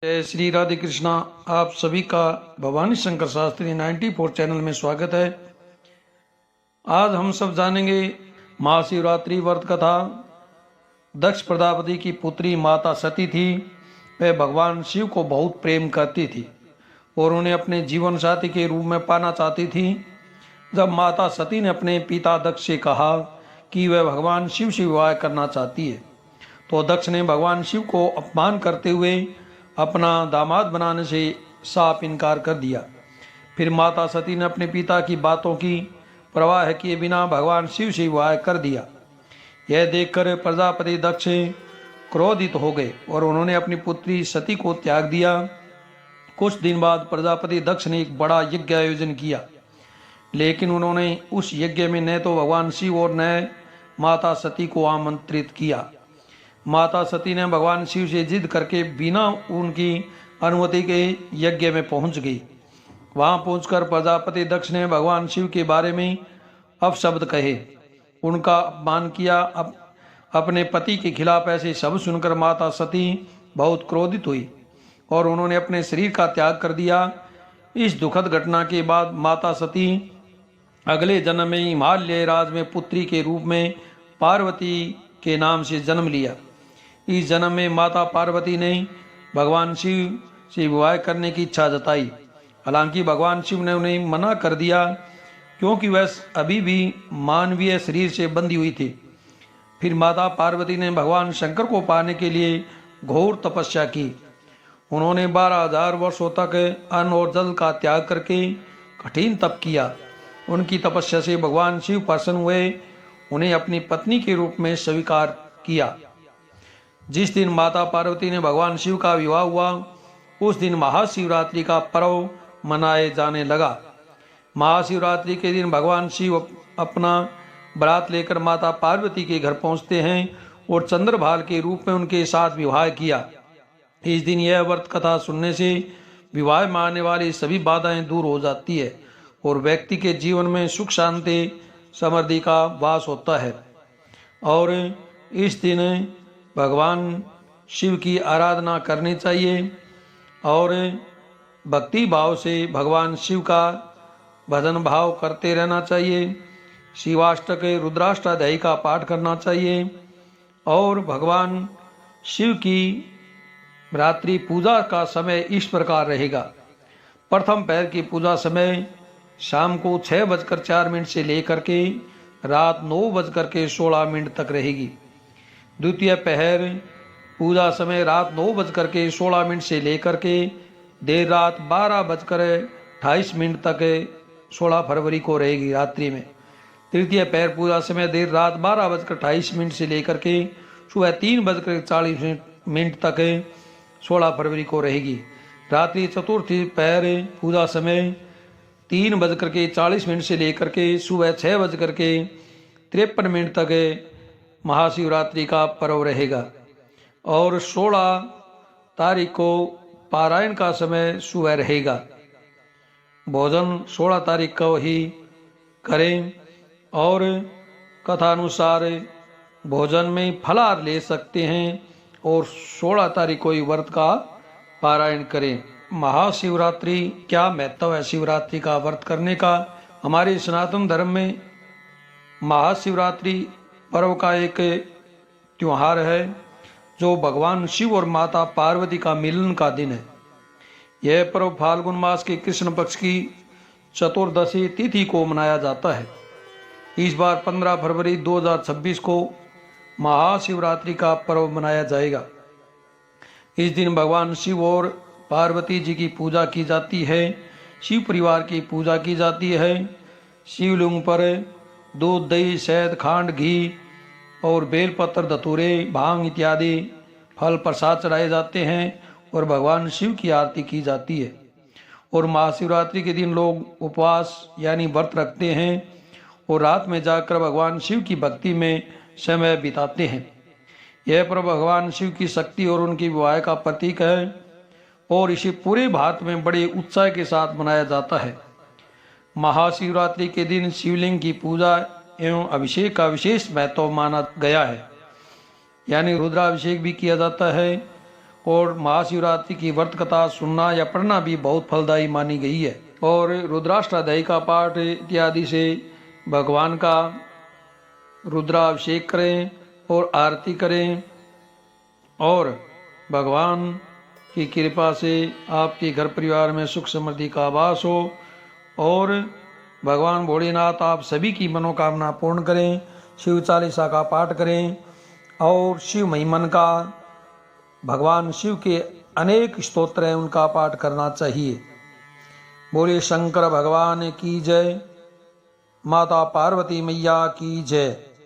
जय श्री राधे कृष्णा। आप सभी का भवानी शंकर शास्त्री 94 चैनल में स्वागत है। आज हम सब जानेंगे महाशिवरात्रि व्रत कथा। दक्ष प्रजापति की पुत्री माता सती थी। वह भगवान शिव को बहुत प्रेम करती थी और उन्हें अपने जीवन साथी के रूप में पाना चाहती थी। जब माता सती ने अपने पिता दक्ष से कहा कि वह भगवान शिव से विवाह करना चाहती है, तो दक्ष ने भगवान शिव को अपमान करते हुए अपना दामाद बनाने से साफ इनकार कर दिया। फिर माता सती ने अपने पिता की बातों की परवाह किए बिना भगवान शिव से विवाह कर दिया। यह देखकर प्रजापति दक्ष क्रोधित हो गए और उन्होंने अपनी पुत्री सती को त्याग दिया। कुछ दिन बाद प्रजापति दक्ष ने एक बड़ा यज्ञ आयोजन किया, लेकिन उन्होंने उस यज्ञ में न तो भगवान शिव और न माता सती को आमंत्रित किया। माता सती ने भगवान शिव से जिद करके बिना उनकी अनुमति के यज्ञ में पहुंच गई। वहां पहुंचकर प्रजापति दक्ष ने भगवान शिव के बारे में अपशब्द कहे, उनका अपमान किया। अपने पति के खिलाफ ऐसे शब्द सुनकर माता सती बहुत क्रोधित हुई और उन्होंने अपने शरीर का त्याग कर दिया। इस दुखद घटना के बाद माता सती अगले जन्म में हिमालय राज में पुत्री के रूप में पार्वती के नाम से जन्म लिया। इस जन्म में माता पार्वती ने भगवान शिव से विवाह करने की इच्छा जताई। हालांकि भगवान शिव ने उन्हें मना कर दिया, क्योंकि वह अभी भी मानवीय शरीर से बंधी हुई थी। फिर माता पार्वती ने भगवान शंकर को पाने के लिए घोर तपस्या की। उन्होंने 12,000 वर्षों तक अन्न और जल का त्याग करके कठिन तप किया। उनकी तपस्या से भगवान शिव प्रसन्न हुए, उन्हें अपनी पत्नी के रूप में स्वीकार किया। जिस दिन माता पार्वती ने भगवान शिव का विवाह हुआ, उस दिन महाशिवरात्रि का पर्व मनाए जाने लगा। महाशिवरात्रि के दिन भगवान शिव अपना बारात लेकर माता पार्वती के घर पहुंचते हैं और चंद्रभाल के रूप में उनके साथ विवाह किया। इस दिन यह व्रत कथा सुनने से विवाह में आने वाली सभी बाधाएं दूर हो जाती है और व्यक्ति के जीवन में सुख शांति समृद्धि का वास होता है। और इस दिन भगवान शिव की आराधना करनी चाहिए और भक्ति भाव से भगवान शिव का भजन भाव करते रहना चाहिए। शिवाष्टक रुद्राष्टाध्यायी का पाठ करना चाहिए और भगवान शिव की रात्रि पूजा का समय इस प्रकार रहेगा। प्रथम पहर की पूजा समय शाम को 6:04 से लेकर के रात 9:16 तक रहेगी। द्वितीय पहर पूजा समय रात 9:16 से लेकर के देर रात 12:28 तक 16 फरवरी को रहेगी रात्रि में। तृतीय पहर पूजा समय देर रात 12:28 से लेकर के सुबह 3:40 तक 16 फरवरी को रहेगी। रात्रि चतुर्थी पहर पूजा समय 3:40 से लेकर के सुबह 6:53 तक महाशिवरात्रि का पर्व रहेगा। और 16 तारीख को पारायण का समय सुबह रहेगा। भोजन 16 तारीख को ही करें और कथानुसार भोजन में फलाहार ले सकते हैं और 16 तारीख को ही व्रत का पारायण करें। महाशिवरात्रि क्या महत्व है शिवरात्रि का व्रत करने का? हमारे सनातन धर्म में महाशिवरात्रि पर्व का एक त्योहार है जो भगवान शिव और माता पार्वती का मिलन का दिन है। यह पर्व फाल्गुन मास के कृष्ण पक्ष की चतुर्दशी तिथि को मनाया जाता है। इस बार 15 फरवरी 2026 को महाशिवरात्रि का पर्व मनाया जाएगा। इस दिन भगवान शिव और पार्वती जी की पूजा की जाती है। शिव परिवार की पूजा की जाती है। शिवलिंग पर दूध, दही, शहद, खांड, घी और बेलपत्र, धतूरे, भांग इत्यादि फल प्रसाद चढ़ाए जाते हैं और भगवान शिव की आरती की जाती है। और महाशिवरात्रि के दिन लोग उपवास यानी व्रत रखते हैं और रात में जाकर भगवान शिव की भक्ति में समय बिताते हैं। यह पर्व भगवान शिव की शक्ति और उनकी विवाह का प्रतीक है और इसे पूरे भारत में बड़े उत्साह के साथ मनाया जाता है। महाशिवरात्रि के दिन शिवलिंग की पूजा एवं अभिषेक का विशेष महत्व माना गया है, यानी रुद्राभिषेक भी किया जाता है और महाशिवरात्रि की व्रत कथा सुनना या पढ़ना भी बहुत फलदायी मानी गई है। और रुद्राष्टाध्यायी का पाठ इत्यादि से भगवान का रुद्राभिषेक करें और आरती करें और भगवान की कृपा से आपके घर परिवार में सुख समृद्धि का वास हो और भगवान भोलेनाथ आप सभी की मनोकामना पूर्ण करें। शिव चालीसा का पाठ करें और शिव महिमन का, भगवान शिव के अनेक स्तोत्र हैं उनका पाठ करना चाहिए। बोले शंकर भगवान की जय, माता पार्वती मैया की जय।